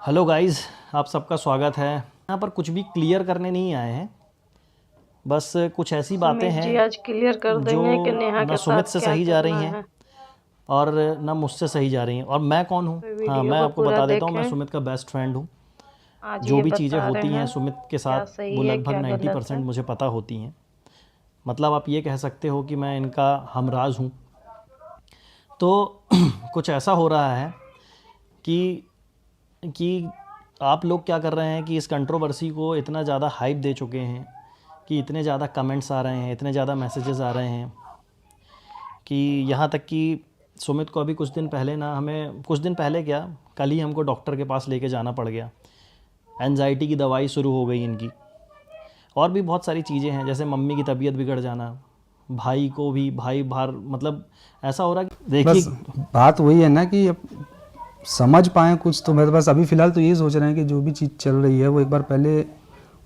Hello guys, आप सबका स्वागत है। यहाँ पर कुछ भी क्लियर करने नहीं आए हैं, बस कुछ ऐसी बातें सुमित जी हैं आज क्लियर कर जो देंगे कि नेहा ना के सुमित साथ से क्या सही जा रही करना हैं है। और ना मुझसे सही जा रही हैं। और मैं कौन हूँ? तो हाँ, वीडियो मैं को आपको पूरा बता देता हूँ, मैं देखें। सुमित का बेस्ट फ्रेंड हूँ। आज जो ये भी चीज़ें बता रहे होती हैं हैं सुमित के साथ, क्या वो सही है लगभग क्या गलत है। 90% मुझे पता होती हैं। मतलब आप ये कह सकते हो कि मैं इनका हमराज हूँ। तो कुछ ऐसा हो रहा है कि आप लोग क्या कर रहे हैं कि इस कंट्रोवर्सी को इतना ज़्यादा हाइप दे चुके हैं कि इतने ज़्यादा कमेंट्स आ रहे हैं, इतने ज़्यादा मैसेजेस आ रहे हैं कि यहाँ तक कि सुमित को अभी कुछ दिन पहले ना, हमें कुछ दिन पहले क्या, कल ही हमको डॉक्टर के पास लेके जाना पड़ गया। एनजाइटी की दवाई शुरू हो गई इनकी। और भी बहुत सारी चीज़ें हैं, जैसे मम्मी की तबीयत बिगड़ जाना, भाई को भी, भाई बाहर, मतलब ऐसा हो रहा कि बस देखिए। बात वही है ना कि अब समझ पाए कुछ। तो मैं बस अभी फ़िलहाल तो यही सोच रहे हैं कि जो भी चीज़ चल रही है वो एक बार पहले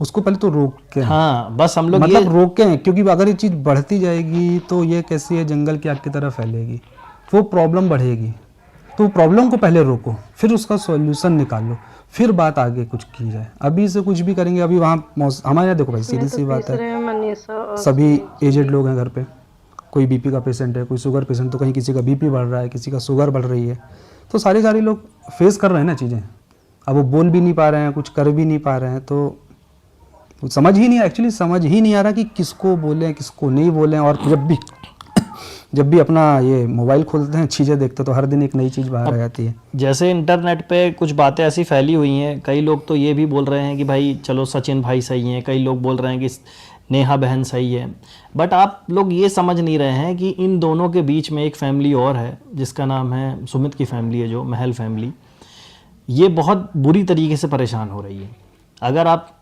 उसको पहले तो रोकें। हाँ, बस हम लोग ये मतलब रोकें, क्योंकि अगर ये चीज़ बढ़ती जाएगी तो ये कैसी है, जंगल की आग की तरह फैलेगी, वो प्रॉब्लम बढ़ेगी। तो प्रॉब्लम को पहले रोको, फिर उसका सॉल्यूशन निकालो, फिर बात आगे कुछ की जाए। अभी से कुछ भी करेंगे, अभी वहाँ हमारे यहाँ देखो भाई, इसमें सीधी तो सी बात है, तीसरे हैं मनीषा और सभी सुमित एजेड जी। लोग हैं घर पे। कोई बीपी का पेशेंट है, कोई शुगर पेशेंट, तो कहीं किसी का बीपी बढ़ रहा है, किसी का शुगर बढ़ रही है। तो सारे लोग फेस कर रहे हैं ना चीज़ें। अब वो बोल भी नहीं पा रहे हैं, कुछ कर भी नहीं पा रहे हैं, तो समझ ही नहीं, एक्चुअली समझ ही नहीं आ रहा कि किसको बोलें किसको नहीं बोलें। और जब भी अपना ये मोबाइल खोलते हैं, चीज़ें देखते हैं, तो हर दिन एक नई चीज़ बाहर आ जाती है। जैसे इंटरनेट पे कुछ बातें ऐसी फैली हुई हैं, कई लोग तो ये भी बोल रहे हैं कि भाई चलो सचिन भाई सही हैं, कई लोग बोल रहे हैं कि नेहा बहन सही है। बट आप लोग ये समझ नहीं रहे हैं कि इन दोनों के बीच में एक फैमिली और है जिसका नाम है सुमित की फैमिली है, जो महल फैमिली। ये बहुत बुरी तरीके से परेशान हो रही है। अगर आप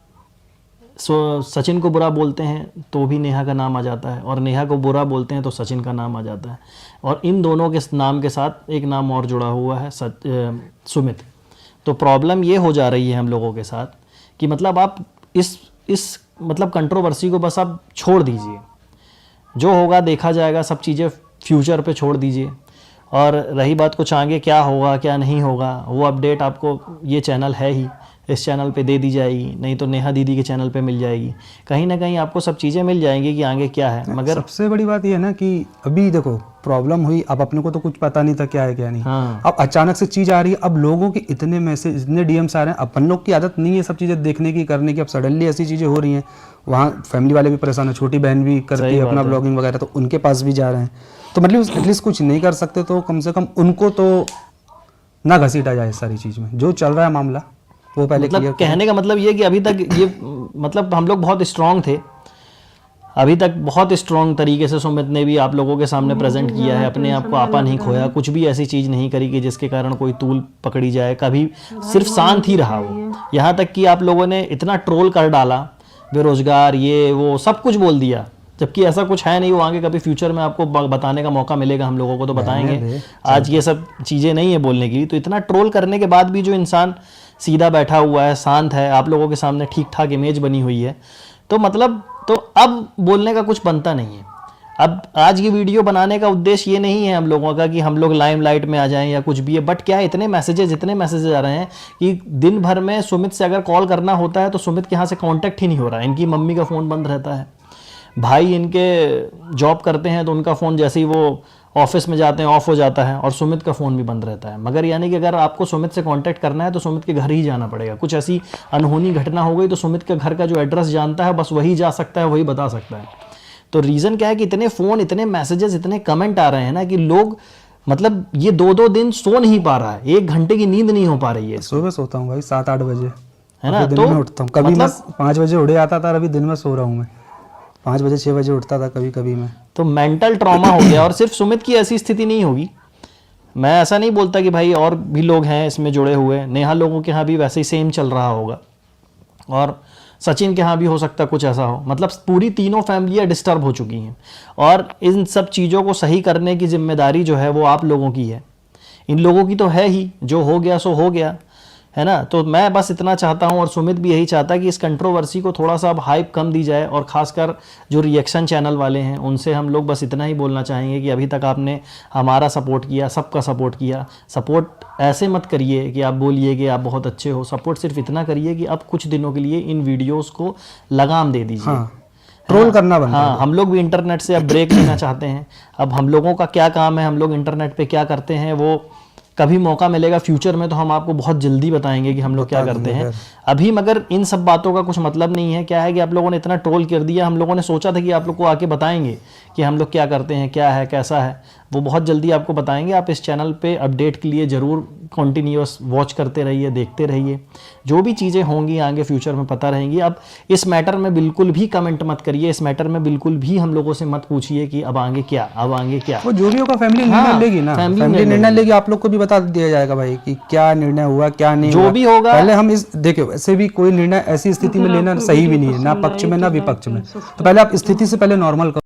सचिन को बुरा बोलते हैं तो भी नेहा का नाम आ जाता है, और नेहा को बुरा बोलते हैं तो सचिन का नाम आ जाता है। और इन दोनों के नाम के साथ एक नाम और जुड़ा हुआ है, सुमित। तो प्रॉब्लम ये हो जा रही है हम लोगों के साथ कि मतलब आप इस मतलब कंट्रोवर्सी को बस आप छोड़ दीजिए। जो होगा देखा जाएगा, सब चीज़ें फ्यूचर पे छोड़ दीजिए। और रही बात कुछ आगे क्या होगा क्या नहीं होगा, वो अपडेट आपको, ये चैनल है ही, इस चैनल पे दे दी जाएगी, नहीं तो नेहा दीदी के चैनल पे मिल जाएगी। कहीं ना कहीं आपको सब चीज़ें मिल जाएंगी कि आगे क्या है। मगर सबसे बड़ी बात यह है ना कि अभी देखो प्रॉब्लम हुई, अब अपने को तो कुछ पता नहीं था क्या है क्या नहीं। हाँ, अब अचानक से चीज़ आ रही है, अब लोगों के इतने मैसेज, इतने डीएम्स आ रहे हैं। अपन लोग की आदत नहीं है सब चीज़ें देखने की, करने की। अब सडनली ऐसी चीज़ें हो रही हैं, वहाँ फैमिली वाले भी परेशान है, छोटी बहन भी करती सही है अपना बात है। ब्लॉगिंग वगैरह, तो उनके पास भी जा रहे हैं। तो मतलब एटलीस्ट कुछ नहीं कर सकते तो कम से कम उनको तो ना घसीटा जाए इस सारी चीज़ में। जो चल रहा है मामला वो पहले क्लियर मतलब करें। कहने का मतलब ये कि अभी तक ये मतलब हम लोग बहुत स्ट्रांग थे, अभी तक बहुत स्ट्रॉन्ग तरीके से सुमित ने भी आप लोगों के सामने प्रेजेंट किया है, अपने आप को आपा नहीं खोया, कुछ भी ऐसी चीज़ नहीं करी कि जिसके कारण कोई तूल पकड़ी जाए। कभी सिर्फ शांत ही रहा वो। यहाँ तक कि आप लोगों ने इतना ट्रोल कर डाला, बेरोजगार, ये वो सब कुछ बोल दिया, जबकि ऐसा कुछ है नहीं। वो आगे कभी फ्यूचर में आपको बताने का मौका मिलेगा, हम लोगों को तो बताएंगे। आज ये सब चीज़ें नहीं है बोलने की। तो इतना ट्रोल करने के बाद भी जो इंसान सीधा बैठा हुआ है, शांत है, आप लोगों के सामने ठीक ठाक इमेज बनी हुई है, तो मतलब तो अब बोलने का कुछ बनता नहीं है। अब आज की वीडियो बनाने का उद्देश्य ये नहीं है हम लोगों का कि हम लोग लाइमलाइट में आ जाएं या कुछ भी है। बट क्या है, इतने मैसेजेस आ रहे हैं कि दिन भर में सुमित से अगर कॉल करना होता है तो सुमित के यहाँ से कांटेक्ट ही नहीं हो रहा है। इनकी मम्मी का फ़ोन बंद रहता है, भाई इनके जॉब करते हैं तो उनका फ़ोन जैसे ही वो ऑफिस में जाते हैं ऑफ हो जाता है, और सुमित का फ़ोन भी बंद रहता है। मगर यानी कि अगर आपको सुमित से कांटेक्ट करना है तो सुमित के घर ही जाना पड़ेगा। कुछ ऐसी अनहोनी घटना हो गई तो सुमित के घर का जो एड्रेस जानता है बस वही जा सकता है, वही बता सकता है। तो रीज़न क्या है कि इतने फ़ोन, इतने मैसेजेस, इतने कमेंट आ रहे हैं ना कि लोग, मतलब ये 2-2 दिन सो नहीं पा रहा है, 1 घंटे की नींद नहीं हो पा रही है। सुबह सोता हूँ भाई 7-8 बजे, है ना? अभी दिन तो में उठता हूँ। कभी मैं मतलब 5 बजे उड़े आता था, और अभी दिन में सो रहा हूँ। मैं 5 बजे 6 बजे उठता था कभी कभी मैं। तो मेंटल ट्रॉमा हो गया। और सिर्फ सुमित की ऐसी स्थिति नहीं होगी, मैं ऐसा नहीं बोलता कि भाई और भी लोग हैं इसमें जुड़े हुए। नेहा लोगों के यहाँ भी वैसे ही सेम चल रहा होगा, और सचिन के यहाँ भी हो सकता है कुछ ऐसा हो। मतलब पूरी तीनों फैमिलियाँ डिस्टर्ब हो चुकी हैं, और इन सब चीज़ों को सही करने की जिम्मेदारी जो है वो आप लोगों की है। इन लोगों की तो है ही, जो हो गया सो हो गया, है ना। तो मैं बस इतना चाहता हूं और सुमित भी यही चाहता है कि इस कंट्रोवर्सी को थोड़ा सा अब हाइप कम दी जाए, और खासकर जो रिएक्शन चैनल वाले हैं उनसे हम लोग बस इतना ही बोलना चाहेंगे कि अभी तक आपने हमारा सपोर्ट किया, सबका सपोर्ट किया, सपोर्ट ऐसे मत करिए कि आप बोलिए कि आप बहुत अच्छे हो, सपोर्ट सिर्फ इतना करिए कि अब कुछ दिनों के लिए इन वीडियोस को लगाम दे दीजिए। हाँ, ट्रोल करना बंद हाँ, हम लोग भी इंटरनेट से अब ब्रेक लेना चाहते हैं। अब हम लोगों का क्या काम है, हम लोग इंटरनेट पे क्या करते हैं, वो कभी मौका मिलेगा फ्यूचर में तो हम आपको बहुत जल्दी बताएंगे कि हम लोग क्या करते हैं। अभी मगर इन सब बातों का कुछ मतलब नहीं है। क्या है कि आप लोगों ने इतना ट्रोल कर दिया, हम लोगों ने सोचा था कि आप लोग को आके बताएंगे कि हम लोग क्या करते हैं, क्या है, कैसा है, वो बहुत जल्दी आपको बताएंगे। आप इस चैनल पे अपडेट के लिए ज़रूर कंटिन्यूअस वॉच करते रहिए, देखते रहिए, जो भी चीज़ें होंगी आगे फ्यूचर में पता रहेंगी। अब इस मैटर में बिल्कुल भी कमेंट मत करिए, इस मैटर में बिल्कुल भी हम लोगों से मत पूछिए कि अब आगे क्या, अब आगे क्या। वो जो भी होगा फैमिली हाँ, निर्णय लेगी ना, फैमिली फैमिली निर्णय निर्णय लेगी, आप लोग को भी बता दिया जाएगा भाई कि क्या निर्णय हुआ क्या नहीं जो हुआ। भी होगा पहले हम इस देखियो, वैसे भी कोई निर्णय ऐसी स्थिति में लेना सही भी नहीं है, ना पक्ष में ना विपक्ष में। तो पहले आप स्थिति से पहले नॉर्मल